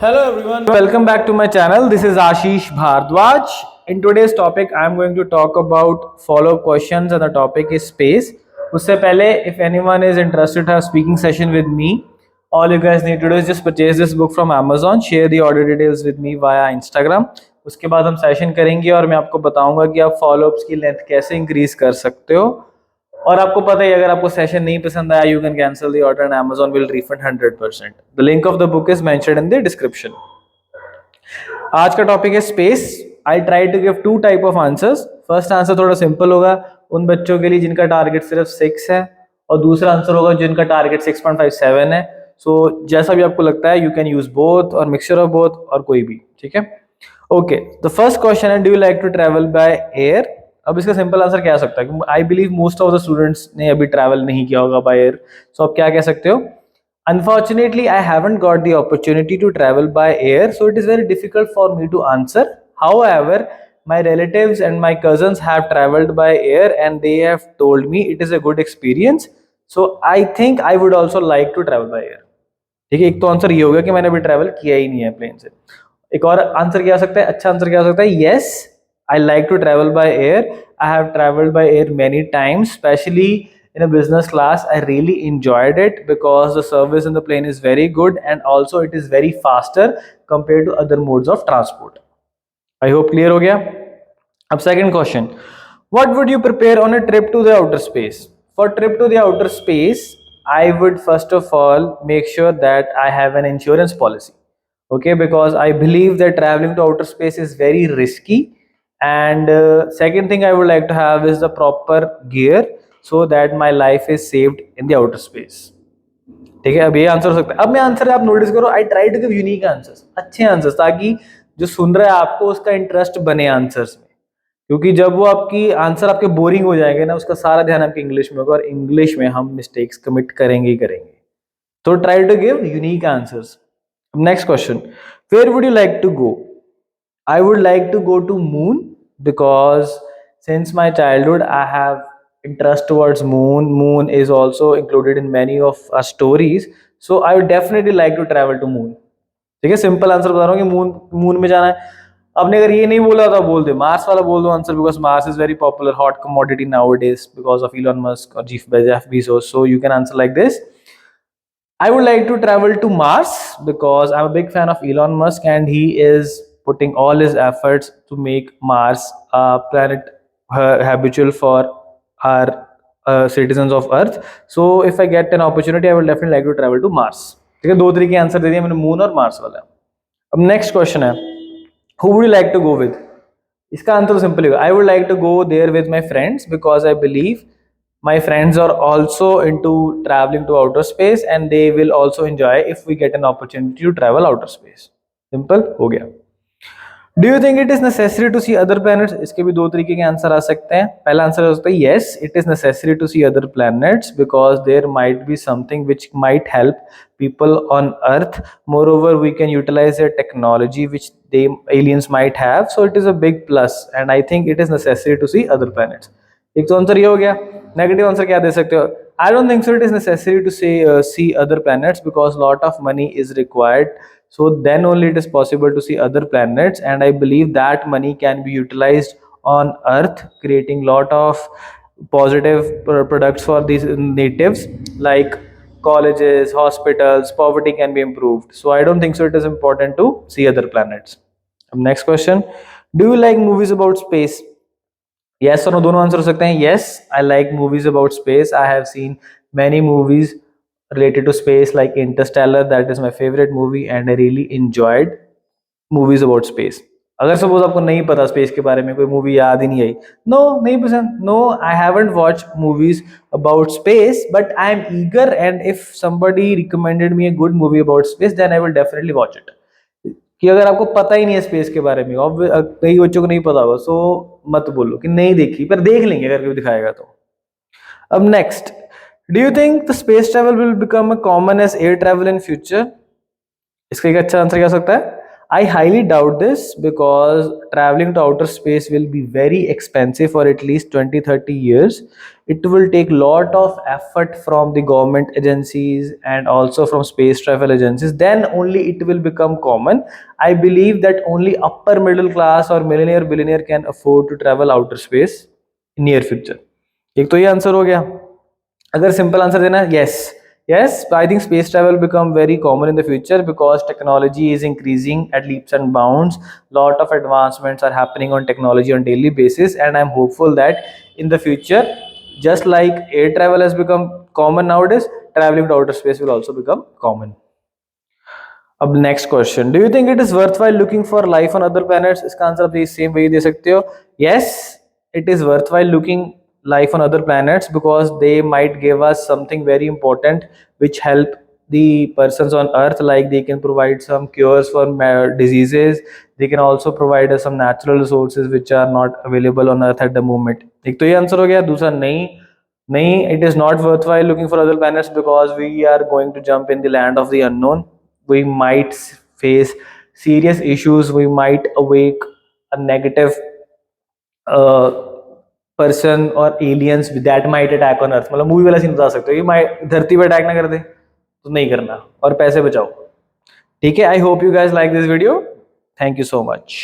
Hello everyone, welcome back to my channel. This is Ashish Bhardwaj. In today's topic, I am going to talk about follow-up questions and the topic is space. उससे पहले, if anyone is interested to have speaking session with me, all you guys need to do is just purchase this book from Amazon, share the order details with me via Instagram. उसके बाद हम session करेंगे और मैं आपको बताऊंगा कि आप फॉलोअप्स की लेंथ कैसे इंक्रीज कर सकते हो। और आपको पता ही, अगर आपको सेशन नहीं पसंद आया, you can cancel the order and Amazon will refund 100%। The link of the book is mentioned in the description. आज का टॉपिक है space. I try to give two type of answers. First answer थोड़ा simple होगा उन बच्चों के लिए जिनका टारगेट सिर्फ 6 है, और दूसरा आंसर होगा जिनका टारगेट 6.57 है। सो जैसा भी आपको लगता है, यू कैन यूज बोथ और मिक्सचर ऑफ बोथ और कोई भी, ठीक है। ओके, द फर्स्ट क्वेश्चन है, do you like to travel by air? अब इसका सिंपल आंसर क्या हो सकता है? I believe most of the students ने अभी ट्रैवल नहीं किया होगा बाय एयर। सो आप क्या कह सकते हो? Unfortunately, I haven't got the opportunity to travel by air, so it is very difficult for me to answer. However, my relatives and my cousins have traveled by air and they have told me it is a good experience. So I think I would also like to travel by air. ठीक है, एक तो answer ये हो गया कि मैंने अभी ट्रैवल किया ही नहीं है प्लेन से। एक और आंसर क्या हो सकता है? अच्छा आंसर क्या हो सकता है? Yes, I like to travel by air. I have traveled by air many times, especially in a business class. I really enjoyed it because the service in the plane is very good and also it is very faster compared to other modes of transport. I hope clear हो गया। अब second question, what would you prepare on a trip to the outer space? For trip to the outer space, I would first of all make sure that I have an insurance policy. Okay, because I believe that traveling to outer space is very risky. And second thing I would like to have is the proper gear so that my life is saved in the outer space. ठीक है, अब ये answer हो सकता है। अब मैं answer आप नोटिस करो, I try to give unique answers, अच्छे आंसर्स, ताकि जो सुन रहा है आपको उसका इंटरेस्ट बने आंसर्स में। क्योंकि जब वो आपकी आंसर आपके बोरिंग हो जाएंगे ना, उसका सारा ध्यान आपके इंग्लिश में होगा और इंग्लिश में हम मिस्टेक्स कमिट करेंगे ही करेंगे। तो try to give unique answers. Next question, where would you like to go? I would like to go to moon because since my childhood I have interest towards moon. Moon is also included in many of our stories. So I would definitely like to travel to moon. ठीक है, simple answer बता रहा हूँ कि moon में जाना है। आपने अगर ये नहीं बोला तो बोल दे मार्स वाला, बोल दो answer, because Mars is very popular hot commodity nowadays because of Elon Musk और Jeff Bezos. So you can answer like this. I would like to travel to Mars because I'm a big fan of Elon Musk and he is putting all his efforts to make Mars a planet habitual for our citizens of Earth. So if I get an opportunity, I will definitely like to travel to Mars. ठीक है, दो तरीके answer दे दिए मैंने, moon और Mars वाला। अब next question है, who would you like to go with? इसका आंसर सिंपल है, I would like to go there with my friends because I believe my friends are also into traveling to outer space and they will also enjoy if we get an opportunity to travel outer space. Simple हो गया। Do you think it is necessary to see other planets? इसके भी दो तरीके के answer आ सकते हैं। पहला आंसर हो सकता है yes, it is necessary to see other planets because there might be something which might help people on Earth. Moreover, we can utilize their technology which they aliens might have. So it is a big plus, and I think it is necessary to see other planets. एक तो answer ये हो गया। Negative answer क्या दे सकते हो? I don't think so it is necessary to see other planets because lot of money is required. So then only it is possible to see other planets, and I believe that money can be utilized on Earth, creating lot of positive products for these natives like colleges, hospitals, poverty can be improved. So I don't think so it is important to see other planets. Next question, do you like movies about space? Yes or no, दोनों answer हो सकते हैं। Yes, I like movies about space. I have seen many movies related to space like Interstellar, that is my favorite movie and I really enjoyed movies about space. अगर suppose आपको नहीं पता space के बारे में, कोई मूवी याद ही नहीं आई, नो नहीं पसंद, no I haven't watch movies about space but I am eager and if somebody recommended me a good movie about space then I will definitely watch it. कि अगर आपको पता ही नहीं है स्पेस के बारे में, कई बच्चों को नहीं पता होगा, सो मत बोलो कि नहीं देखी, पर देख लेंगे अगर कोई दिखाएगा तो। अब next, do you think the space travel will become a common as air travel in future? इसका एक अच्छा आंसर क्या हो सकता है? I highly doubt this because traveling to outer space will be very expensive for at least 20 30 years. It will take lot of effort from the government agencies and also from space travel agencies. Then only it will become common. I believe that only upper middle class or millionaire billionaire can afford to travel outer space in near future. एक तो ये answer हो गया. अगर simple answer देना है, yes, I think space travel become very common in the future because technology is increasing at leaps and bounds. Lot of advancements are happening on technology on daily basis, and I'm hopeful that in the future, just like air travel has become common nowadays, traveling to outer space will also become common. अब next question, do you think it is worthwhile looking for life on other planets? इसका answer आप same वही दे सकते हो. Yes, it is worthwhile looking life on other planets because they might give us something very important which help the persons on earth, like they can provide some cures for diseases. They can also provide us some natural resources which are not available on earth at the moment. एक तो ये answer हो गया. दूसरा, नहीं नहीं, it is not worthwhile looking for other planets because we are going to jump in the land of the unknown. We might face serious issues. We might awake a negative person और aliens that might attack on earth. मतलब movie वाला scene बता सकते हो, ये धरती पर attack ना कर दे तो नहीं करना और पैसे बचाओ. ठीक है, I hope you guys like this video. Thank you so much.